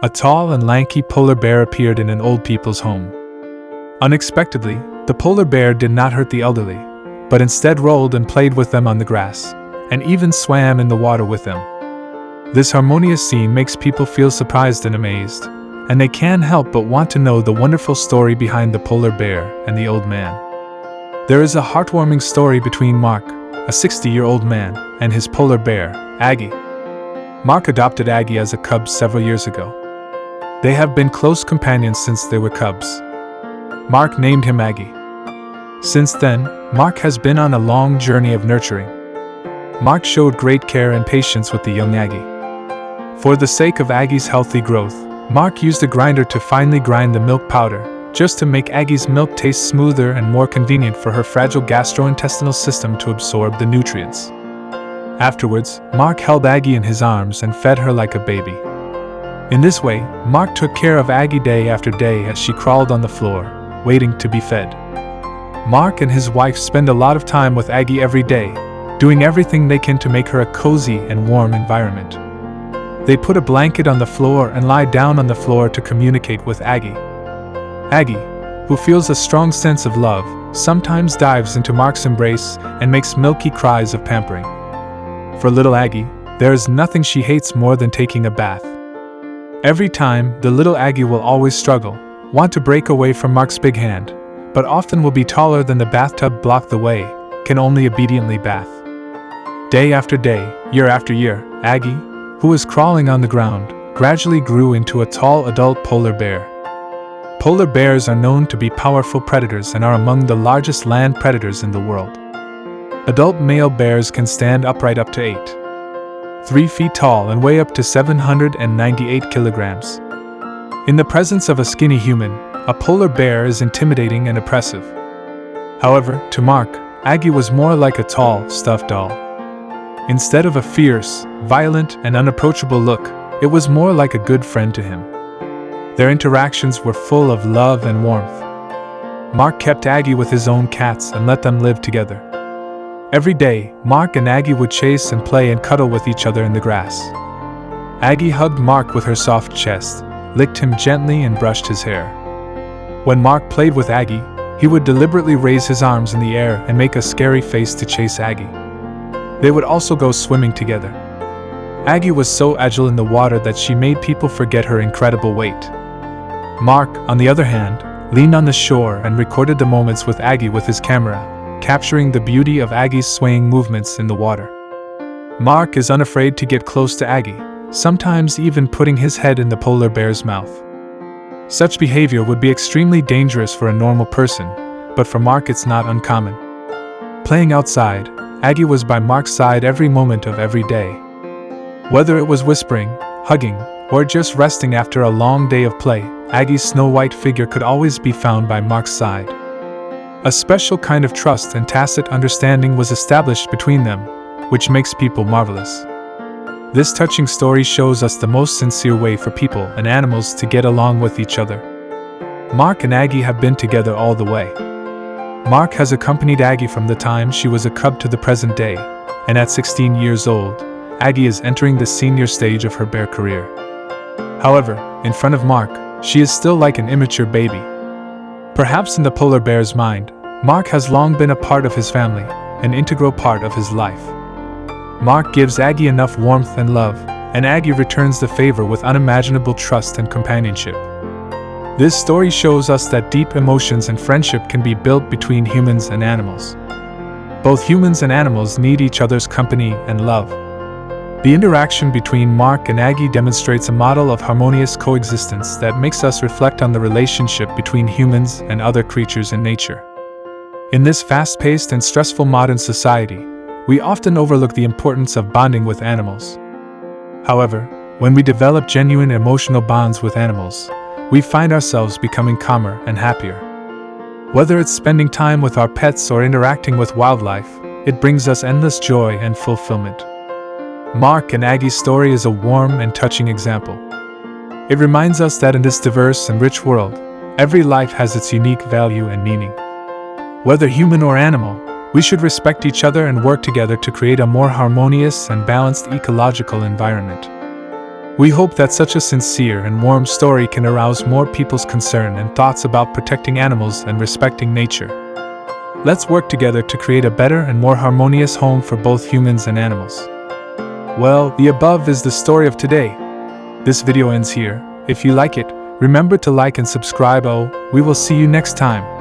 a tall and lanky polar bear appeared in an old people's home. Unexpectedly, the polar bear did not hurt the elderly, but instead rolled and played with them on the grass, and even swam in the water with them. This harmonious scene makes people feel surprised and amazed, and they can't help but want to know the wonderful story behind the polar bear and the old man. There is a heartwarming story between Mark, a 60-year-old man, and his polar bear, Aggie. Mark adopted Aggie as a cub several years ago. They have been close companions since they were cubs. Mark named him Aggie. Since then, Mark has been on a long journey of nurturing. Mark showed great care and patience with the young Aggie. For the sake of Aggie's healthy growth, Mark used a grinder to finely grind the milk powder, just to make Aggie's milk taste smoother and more convenient for her fragile gastrointestinal system to absorb the nutrients. Afterwards, Mark held Aggie in his arms and fed her like a baby. In this way, Mark took care of Aggie day after day as she crawled on the floor, waiting to be fed. Mark and his wife spend a lot of time with Aggie every day, doing everything they can to make her a cozy and warm environment. They put a blanket on the floor and lie down on the floor to communicate with Aggie. Aggie, who feels a strong sense of love, sometimes dives into Mark's embrace and makes milky cries of pampering. For little Aggie, there is nothing she hates more than taking a bath. Every time, the little Aggie will always struggle, want to break away from Mark's big hand, but often will be taller than the bathtub blocked the way, can only obediently bath. Day after day, year after year, Aggie, who was crawling on the ground, gradually grew into a tall adult polar bear. Polar bears are known to be powerful predators and are among the largest land predators in the world. Adult male bears can stand upright up to 3 feet tall and weigh up to 798 kilograms. In the presence of a skinny human, a polar bear is intimidating and oppressive. However, to Mark, Aggie was more like a tall, stuffed doll. Instead of a fierce, violent, and unapproachable look, it was more like a good friend to him. Their interactions were full of love and warmth. Mark kept Aggie with his own cats and let them live together. Every day, Mark and Aggie would chase and play and cuddle with each other in the grass. Aggie hugged Mark with her soft chest, licked him gently and brushed his hair. When Mark played with Aggie, he would deliberately raise his arms in the air and make a scary face to chase Aggie. They would also go swimming together. Aggie was so agile in the water that she made people forget her incredible weight. Mark, on the other hand, leaned on the shore and recorded the moments with Aggie with his camera, capturing the beauty of Aggie's swaying movements in the water. Mark is unafraid to get close to Aggie, sometimes even putting his head in the polar bear's mouth. Such behavior would be extremely dangerous for a normal person, but for Mark it's not uncommon. Playing outside, Aggie was by Mark's side every moment of every day. Whether it was whispering, hugging, or just resting after a long day of play, Aggie's snow-white figure could always be found by Mark's side. A special kind of trust and tacit understanding was established between them, which makes people marvelous. This touching story shows us the most sincere way for people and animals to get along with each other. Mark and Aggie have been together all the way. Mark has accompanied Aggie from the time she was a cub to the present day, and at 16 years old, Aggie is entering the senior stage of her bear career. However, in front of Mark, she is still like an immature baby. Perhaps in the polar bear's mind, Mark has long been a part of his family, an integral part of his life. Mark gives Aggie enough warmth and love, and Aggie returns the favor with unimaginable trust and companionship. This story shows us that deep emotions and friendship can be built between humans and animals. Both humans and animals need each other's company and love. The interaction between Mark and Aggie demonstrates a model of harmonious coexistence that makes us reflect on the relationship between humans and other creatures in nature. In this fast-paced and stressful modern society, we often overlook the importance of bonding with animals. However, when we develop genuine emotional bonds with animals, we find ourselves becoming calmer and happier. Whether it's spending time with our pets or interacting with wildlife, it brings us endless joy and fulfillment. Mark and Aggie's story is a warm and touching example. It reminds us that in this diverse and rich world, every life has its unique value and meaning. Whether human or animal, we should respect each other and work together to create a more harmonious and balanced ecological environment. We hope that such a sincere and warm story can arouse more people's concern and thoughts about protecting animals and respecting nature. Let's work together to create a better and more harmonious home for both humans and animals. Well, the above is the story of today. This video ends here. If you like it, remember to like and subscribe. We will see you next time.